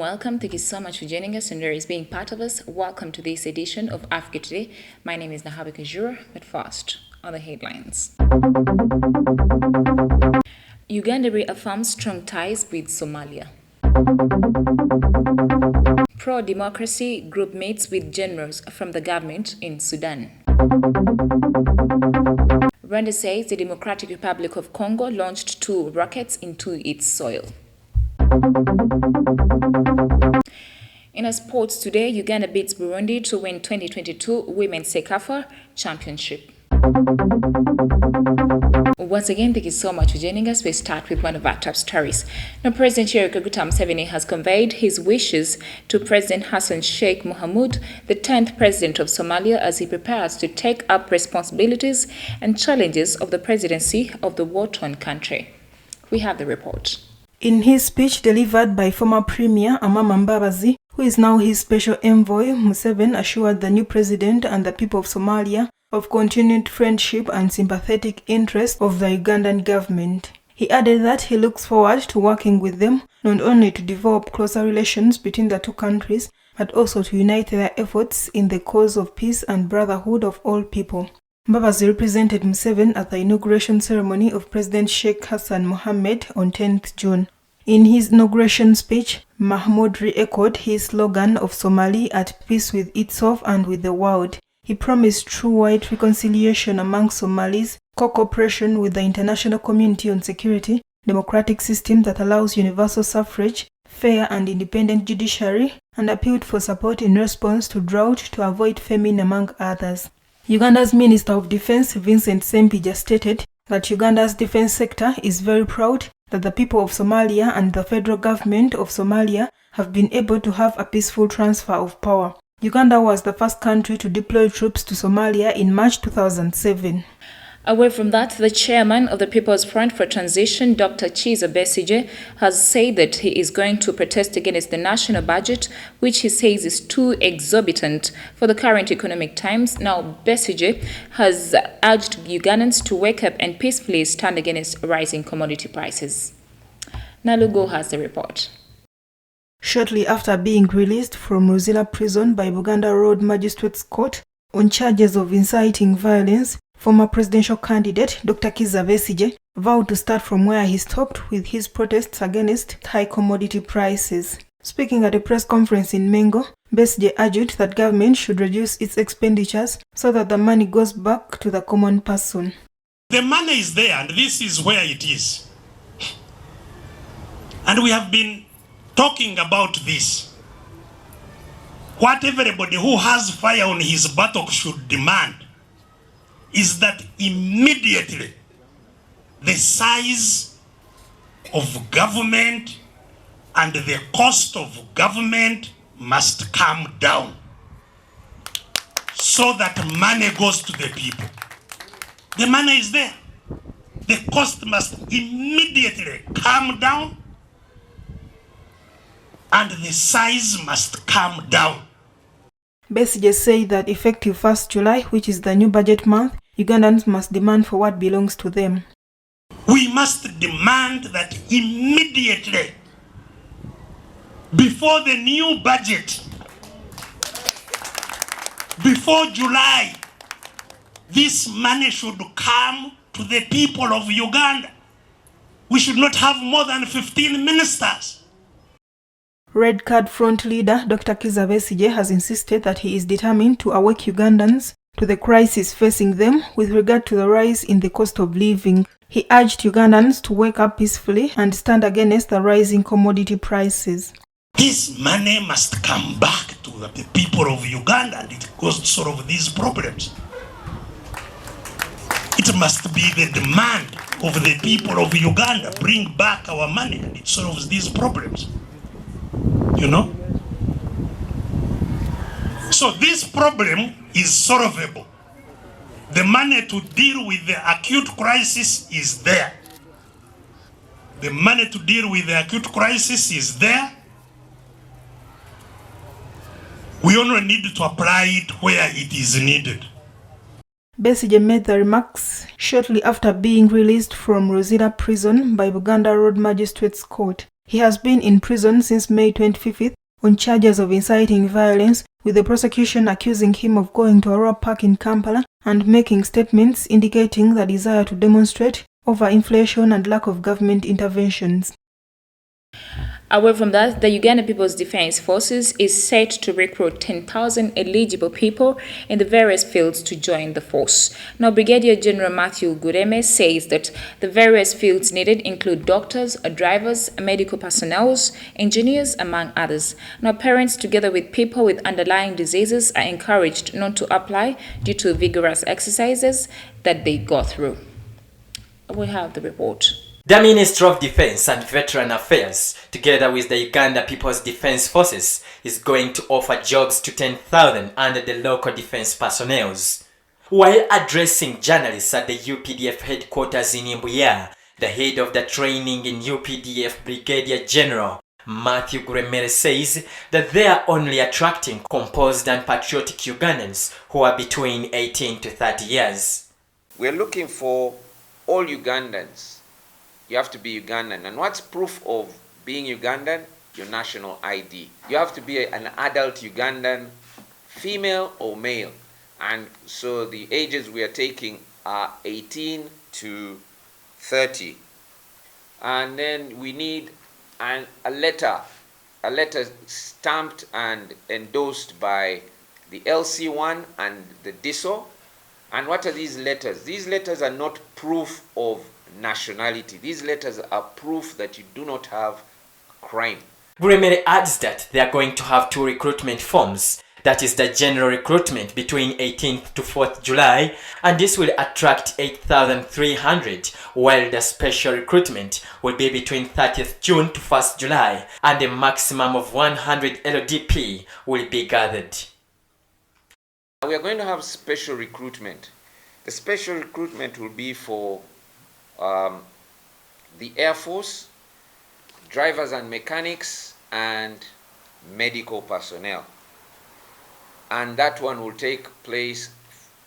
welcome. Thank you so much for joining us and being part of us. Welcome to this edition of Africa Today. My name is Nahabi Kajura, but first, on the headlines. Uganda reaffirms strong ties with Somalia. Pro-democracy group meets with generals from the government in Sudan. Rwanda says the Democratic Republic of Congo launched 2 rockets into its soil. In our sports today, Uganda beats Burundi to win 2022 Women's Sekafa Championship. Once again, thank you so much for joining us. We start with one of our top stories. Now, President Yoweri Kaguta Museveni has conveyed his wishes to President Hassan Sheikh Mohamud, the 10th president of Somalia, as he prepares to take up responsibilities and challenges of the presidency of the war-torn country. We have the report. In his speech delivered by former Premier Amama Mbabazi, who is now his special envoy, Museveni assured the new president and the people of Somalia of continued friendship and sympathetic interest of the Ugandan government. He added that he looks forward to working with them not only to develop closer relations between the two countries, but also to unite their efforts in the cause of peace and brotherhood of all people. Mbabazi represented Museveni at the inauguration ceremony of President Sheikh Hassan Mohamud on 10th June. In his inauguration speech, Mahmoud re-echoed his slogan of Somali at peace with itself and with the world. He promised true-white reconciliation among Somalis, co-cooperation with the international community on security, democratic system that allows universal suffrage, fair and independent judiciary, and appealed for support in response to drought to avoid famine, among others. Uganda's Minister of Defense, Vincent Sempija, stated that Uganda's defense sector is very proud that the people of Somalia and the federal government of Somalia have been able to have a peaceful transfer of power. Uganda was the first country to deploy troops to Somalia in March 2007. Away from that, the chairman of the People's Front for Transition, Dr. Kizza Besigye, has said that he is going to protest against the national budget, which he says is too exorbitant for the current economic times. Now, Besigye has urged Ugandans to wake up and peacefully stand against rising commodity prices. Nalugo has the report. Shortly after being released from Ruzila prison by Buganda Road Magistrates Court on charges of inciting violence, former presidential candidate Dr. Kizza Besigye vowed to start from where he stopped with his protests against high commodity prices. Speaking at a press conference in Mengo, Besigye argued that government should reduce its expenditures so that the money goes back to the common person. The money is there, and this is where it is. And we have been talking about this. What everybody who has fire on his buttock should demand is that immediately the size of government and the cost of government must come down so that money goes to the people. The money is there. The cost must immediately come down and the size must come down. Besigye said that effective 1st July, which is the new budget month, Ugandans must demand for what belongs to them. We must demand that immediately, before the new budget, before July, this money should come to the people of Uganda. We should not have more than 15 ministers. Red Card Front leader Dr. Kizza Besigye has insisted that he is determined to awake Ugandans to the crisis facing them with regard to the rise in the cost of living. He urged Ugandans to wake up peacefully and stand against the rising commodity prices. This money must come back to the people of Uganda and it goes to solve these problems. It must be the demand of the people of Uganda. Bring back our money and it solves these problems. You know? So this problem is solvable. The money to deal with the acute crisis is there. The money to deal with the acute crisis is there. We only need to apply it where it is needed. Besigye made the remarks shortly after being released from Ruzila prison by Buganda Road Magistrates Court. He has been in prison since May 25th on charges of inciting violence, with the prosecution accusing him of going to a Aurora Park in Kampala and making statements indicating the desire to demonstrate over inflation and lack of government interventions. Away from that, the Uganda People's Defense Forces is set to recruit 10,000 eligible people in the various fields to join the force. Now, Brigadier General Matthew Gureme says that the various fields needed include doctors, drivers, medical personnel, engineers, among others. Now, parents, together with people with underlying diseases, are encouraged not to apply due to vigorous exercises that they go through. We have the report. The Ministry of Defense and Veteran Affairs, together with the Uganda People's Defense Forces, is going to offer jobs to 10,000 under the local defense personnel. While addressing journalists at the UPDF headquarters in Imbuya, the head of the training in UPDF Brigadier General Matthew Guremere says that they are only attracting composed and patriotic Ugandans who are between 18 to 30 years. We're looking for all Ugandans. You have to be Ugandan. And what's proof of being Ugandan? Your national ID. You have to be an adult Ugandan, female or male. And so the ages we are taking are 18 to 30. And then we need a letter stamped and endorsed by the LC1 and the DISO. And what are these letters? These letters are not proof of nationality. These letters are proof that you do not have crime. Guremere adds that they are going to have two recruitment forms. That is the general recruitment between 18th to 4th July, and this will attract 8,300, while the special recruitment will be between 30th June to 1st July, and a maximum of 100 LDP will be gathered. We are going to have special recruitment. The special recruitment will be for the Air Force, drivers and mechanics, and medical personnel. And that one will take place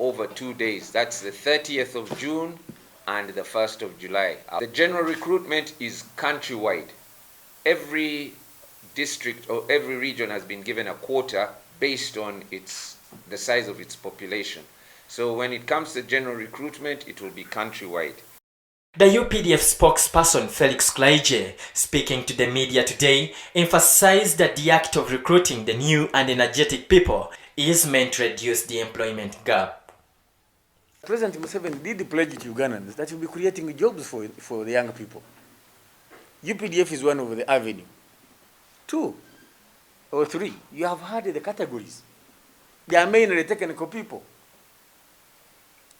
over 2 days. That's the 30th of June and the 1st of July. The general recruitment is countrywide. Every district or every region has been given a quota based on the size of its population. So when it comes to general recruitment, it will be countrywide. The UPDF spokesperson Felix Klaije, speaking to the media today, emphasized that the act of recruiting the new and energetic people is meant to reduce the employment gap. President Museveni did pledge to Ugandans that he will be creating jobs for the young people. UPDF is one of the avenue. 2 or 3, you have had the categories. They are mainly technical people.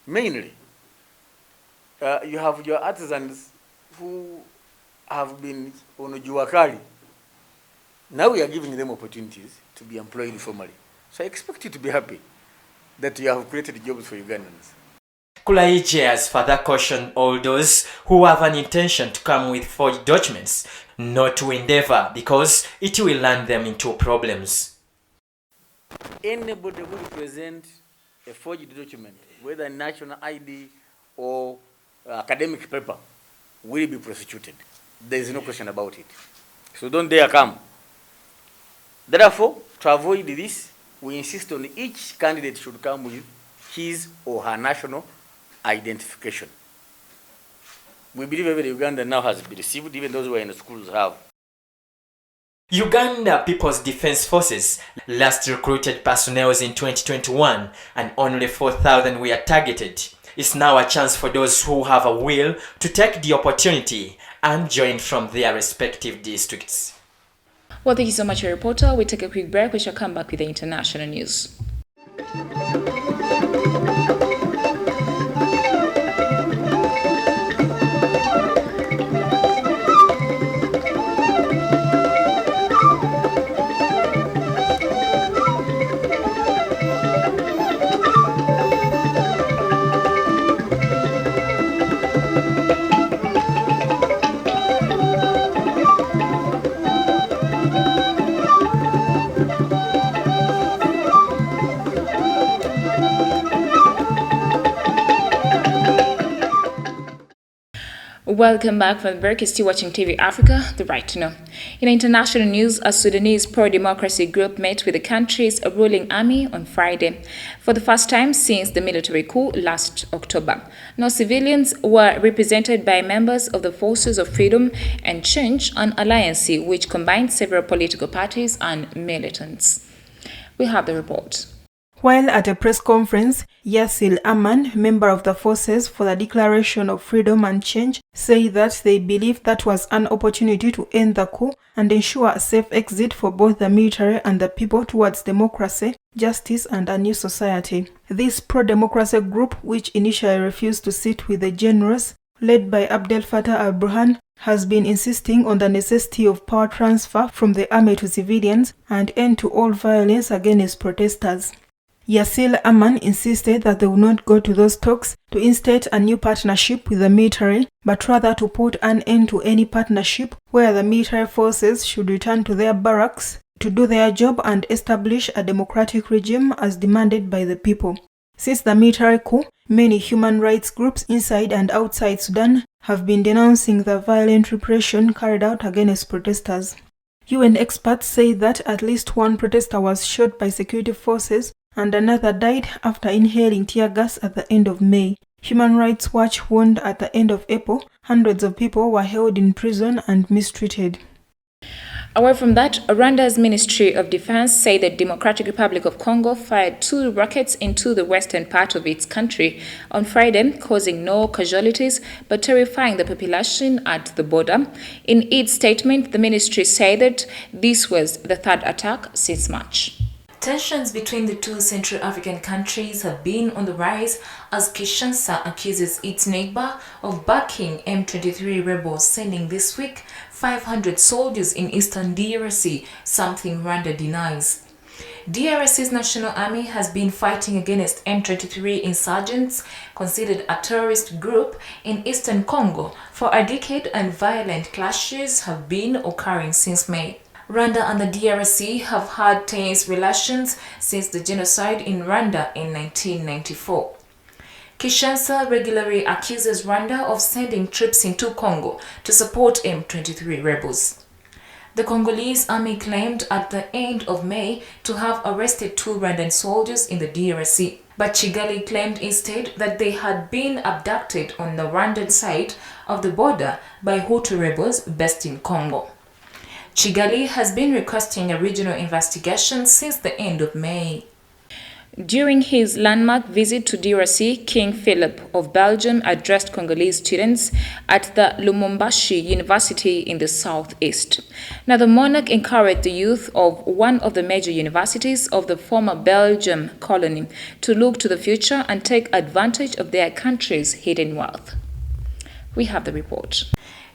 Mainly. You have your artisans who have been on Juakali. Now we are giving them opportunities to be employed formally. So I expect you to be happy that you have created jobs for Ugandans. Kulaije has further cautioned all those who have an intention to come with forged documents not to endeavor because it will land them into problems. Anybody who will present a forged document, whether national ID or academic paper, will be prosecuted. There is no question about it. So don't dare come. Therefore, to avoid this, we insist on each candidate should come with his or her national identification. We believe every Uganda now has been received, even those who are in the schools have. Uganda People's Defense Forces last recruited personnel in 2021 and only 4,000 were targeted. It's now a chance for those who have a will to take the opportunity and join from their respective districts. Well, thank you so much, reporter. We take a quick break. We shall come back with the international news. Welcome back from the break. You're still watching TV Africa, the right to know. In international news, a Sudanese pro-democracy group met with the country's ruling army on Friday for the first time since the military coup last October. No civilians were represented by members of the Forces of Freedom and Change, an alliance which combined several political parties and militants. We have the report. While at a press conference, Yasir Aman, member of the Forces for the Declaration of Freedom and Change, said that they believe that was an opportunity to end the coup and ensure a safe exit for both the military and the people towards democracy, justice and a new society. This pro-democracy group, which initially refused to sit with the generals, led by Abdel Fattah al-Burhan, has been insisting on the necessity of power transfer from the army to civilians and end to all violence against protesters. Yasir Aman insisted that they would not go to those talks to instate a new partnership with the military, but rather to put an end to any partnership where the military forces should return to their barracks to do their job and establish a democratic regime as demanded by the people. Since the military coup, many human rights groups inside and outside Sudan have been denouncing the violent repression carried out against protesters. UN experts say that at least one protester was shot by security forces and another died after inhaling tear gas at the end of May. Human Rights Watch warned at the end of April, hundreds of people were held in prison and mistreated. Away from that, Rwanda's Ministry of Defense said the Democratic Republic of Congo fired 2 rockets into the western part of its country on Friday, causing no casualties but terrifying the population at the border. In its statement, the ministry said that this was the 3rd attack since March. Tensions between the 2 Central African countries have been on the rise as Kinshasa accuses its neighbor of backing M23 rebels, sending this week 500 soldiers in eastern DRC, something Rwanda denies. DRC's national army has been fighting against M23 insurgents, considered a terrorist group in eastern Congo, for a decade, and violent clashes have been occurring since May. Rwanda and the DRC have had tense relations since the genocide in Rwanda in 1994. Kinshasa regularly accuses Rwanda of sending troops into Congo to support M23 rebels. The Congolese army claimed at the end of May to have arrested 2 Rwandan soldiers in the DRC, but Kigali claimed instead that they had been abducted on the Rwandan side of the border by Hutu rebels based in Congo. Kigali has been requesting a regional investigation since the end of May. During his landmark visit to DRC, King Philip of Belgium addressed Congolese students at the Lubumbashi University in the southeast. Now, the monarch encouraged the youth of one of the major universities of the former Belgium colony to look to the future and take advantage of their country's hidden wealth. We have the report.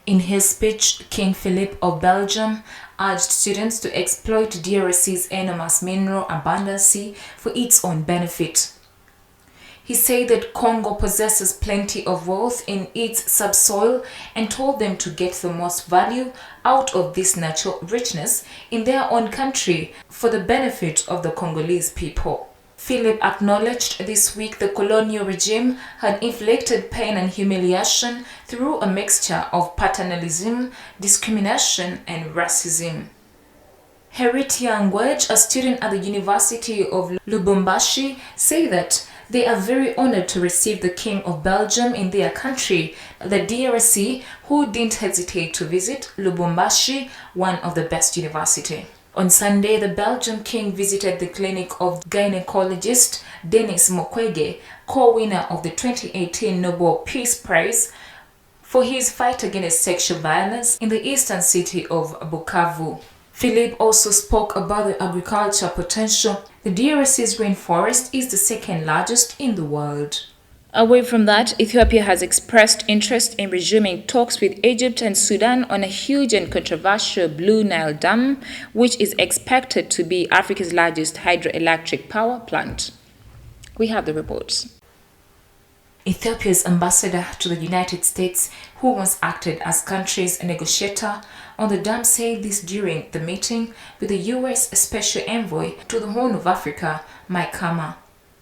In his speech, King Philip of Belgium urged students to exploit DRC's enormous mineral abundance for its own benefit. He said that Congo possesses plenty of wealth in its subsoil and told them to get the most value out of this natural richness in their own country for the benefit of the Congolese people. Philip acknowledged this week the colonial regime had inflicted pain and humiliation through a mixture of paternalism, discrimination, and racism. Heritia Ngwej, a student at the University of Lubumbashi, said that they are very honored to receive the King of Belgium in their country, the DRC, who didn't hesitate to visit Lubumbashi, one of the best universities. On Sunday, the Belgian king visited the clinic of gynecologist Denis Mukwege, co-winner of the 2018 Nobel Peace Prize, for his fight against sexual violence in the eastern city of Bukavu. Philip also spoke about the agricultural potential. The DRC's rainforest is the 2nd largest in the world. Away from that, Ethiopia has expressed interest in resuming talks with Egypt and Sudan on a huge and controversial Blue Nile Dam, which is expected to be Africa's largest hydroelectric power plant. We have the reports. Ethiopia's ambassador to the United States, who once acted as country's negotiator on the dam, said this during the meeting with the U.S. Special Envoy to the Horn of Africa, Mike Hammer.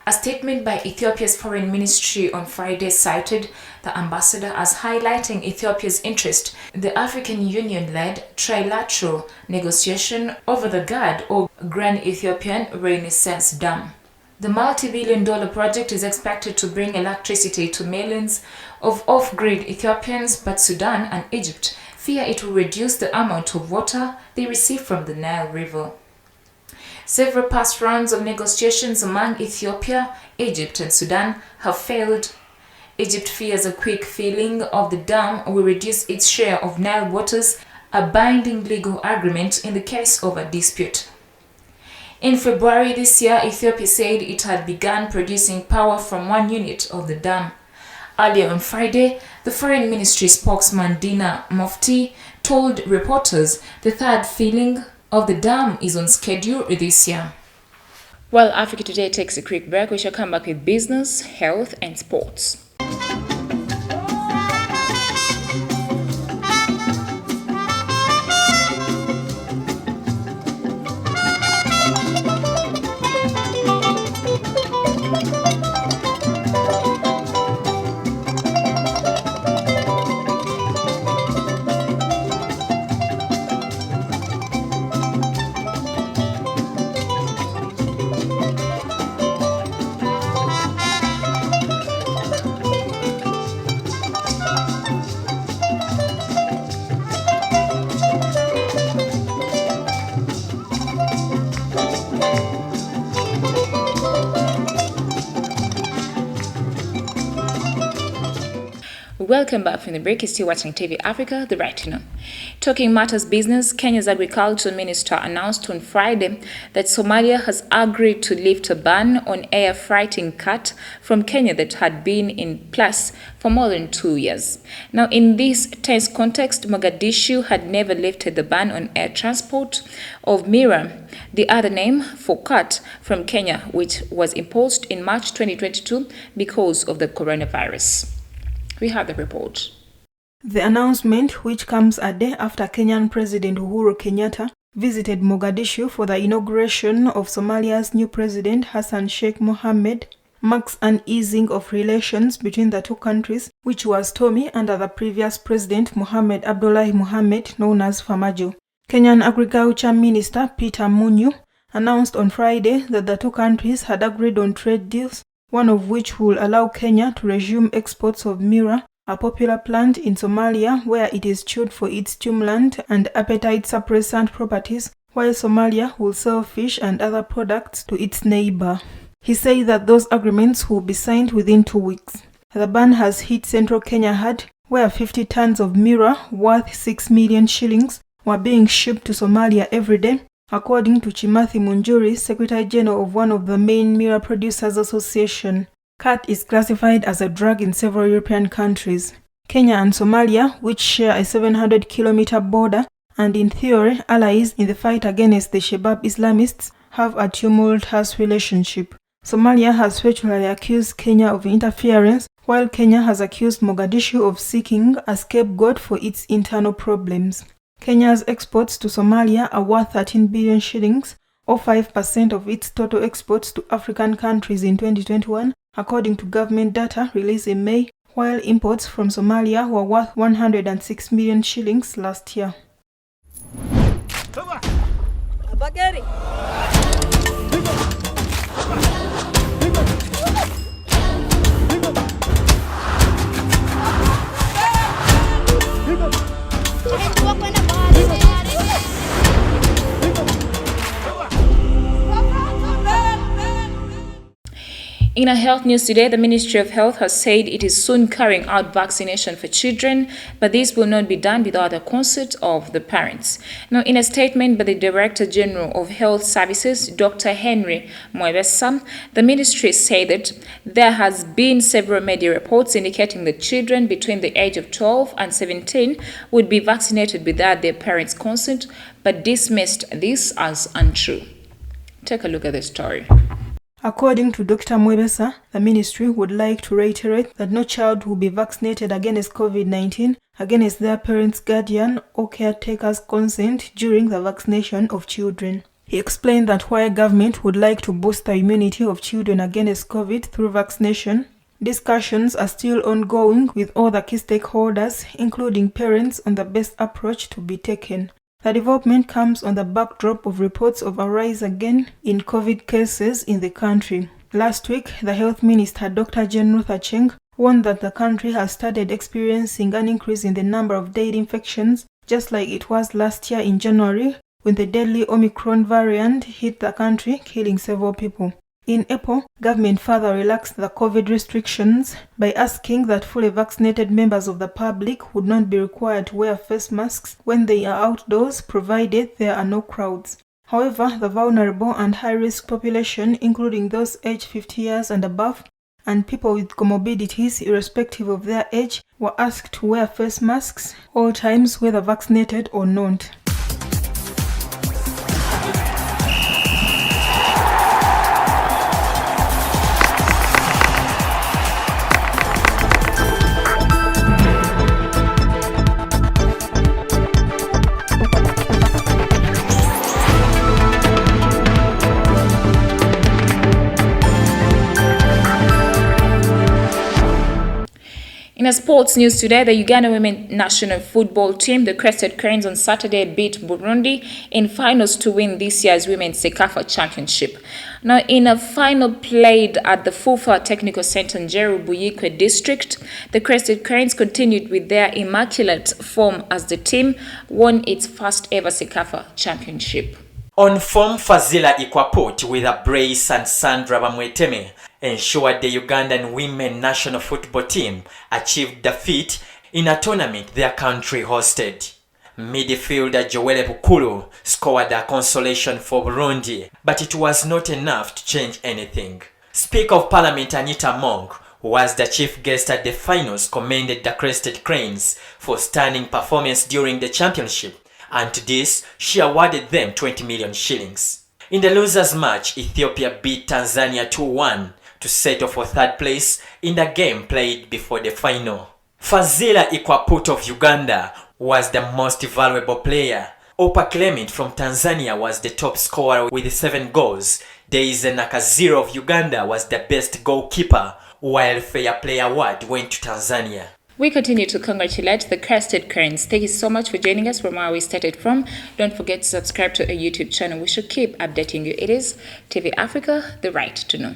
A statement by Ethiopia's foreign ministry on Friday cited the ambassador as highlighting Ethiopia's interest in the African Union-led trilateral negotiation over the GAD, or Grand Ethiopian Renaissance Dam. The multi-billion-dollar project is expected to bring electricity to millions of off-grid Ethiopians, but Sudan and Egypt fear it will reduce the amount of water they receive from the Nile River. Several past rounds of negotiations among Ethiopia, Egypt, and Sudan have failed. Egypt fears a quick filling of the dam will reduce its share of Nile waters, a binding legal agreement in the case of a dispute. In February this year, Ethiopia said it had begun producing power from one unit of the dam. Earlier on Friday, the Foreign Ministry spokesman Dina Mufti told reporters the third filling of the dam is on schedule this year. While Africa Today takes a quick break, we shall come back with business, health, and sports. Welcome back from the break. You're still watching TV Africa, the right to know. Talking matters business, Kenya's agriculture minister announced on Friday that Somalia has agreed to lift a ban on air freighting cat from Kenya that had been in place for more than 2 years. Now, in this tense context, Mogadishu had never lifted the ban on air transport of Mira, the other name for cat, from Kenya, which was imposed in March 2022 because of the coronavirus. We have the report. The announcement, which comes a day after Kenyan President Uhuru Kenyatta visited Mogadishu for the inauguration of Somalia's new president Hassan Sheikh Mohammed, marks an easing of relations between the two countries, which was stormy under the previous president Mohamed Abdullahi Mohamed, known as Farmajo. Kenyan Agriculture Minister Peter Munyu announced on Friday that the two countries had agreed on trade deals, one of which will allow Kenya to resume exports of Mira, a popular plant in Somalia where it is chewed for its stimulant and appetite suppressant properties, while Somalia will sell fish and other products to its neighbor. He said that those agreements will be signed within 2 weeks. The ban has hit central Kenya hard, where 50 tons of Mira, worth 6 million shillings, were being shipped to Somalia every day, according to Chimathi Munjuri, Secretary General of one of the main Mira Producers Association. Cat is classified as a drug in several European countries. Kenya and Somalia, which share a 700-kilometer border and in theory allies in the fight against the Shabab Islamists, have a tumultuous relationship. Somalia has virtually accused Kenya of interference, while Kenya has accused Mogadishu of seeking a scapegoat for its internal problems. Kenya's exports to Somalia are worth 13 billion shillings, or 5% of its total exports to African countries in 2021, according to government data released in May, while imports from Somalia were worth 106 million shillings last year. In our health news today, the Ministry of Health has said it is soon carrying out vaccination for children, but this will not be done without the consent of the parents. Now, in a statement by the Director General of Health Services, Dr. Henry Mwebesa, the ministry said that there has been several media reports indicating that children between the age of 12 and 17 would be vaccinated without their parents' consent, but dismissed this as untrue. Take a look at the story. According to Dr. Mwebesa, the ministry would like to reiterate that no child will be vaccinated against COVID-19 against their parents, guardian, or caretaker's consent during the vaccination of children. He explained that while government would like to boost the immunity of children against COVID through vaccination, discussions are still ongoing with all the key stakeholders, including parents, on the best approach to be taken. The development comes on the backdrop of reports of a rise again in COVID cases in the country. Last week, the Health Minister, Dr. Jane Ruth Acheng, warned that the country has started experiencing an increase in the number of daily infections, just like it was last year in January, when the deadly Omicron variant hit the country, killing several people. In April, government further relaxed the COVID restrictions by asking that fully vaccinated members of the public would not be required to wear face masks when they are outdoors, provided there are no crowds. However, the vulnerable and high-risk population, including those aged 50 years and above, and people with comorbidities irrespective of their age, were asked to wear face masks all times, whether vaccinated or not. In a sports news today, the Uganda women national football team, the Crested Cranes, on Saturday beat Burundi in finals to win this year's Women's Sekafa Championship. Now, in a final played at the Fufa Technical Center in Buyikwe District, the Crested Cranes continued with their immaculate form as the team won its first ever Sekafa Championship. On form, Fazila Ikwapot with a brace and Sandra Bamweteme ensured the Ugandan women national football team achieved defeat in a tournament their country hosted. Midfielder Joelle Bukulu scored a consolation for Burundi, but it was not enough to change anything. Speaker of Parliament Anita Monk, who was the chief guest at the finals, commended the Crested Cranes for stunning performance during the championship, and to this, she awarded them 20 million shillings. In the losers match, Ethiopia beat Tanzania 2-1 to settle for third place in the game played before the final. Fazila Ikwaput of Uganda was the most valuable player. Opa Clement from Tanzania was the top scorer with 7 goals. Daisy Nakaziro of Uganda was the best goalkeeper, while Fair Play Award went to Tanzania. We continue to congratulate the Crested Cranes. Thank you so much for joining us from where we started from. Don't forget to subscribe to our YouTube channel. We should keep updating you. It is TV Africa, the right to know.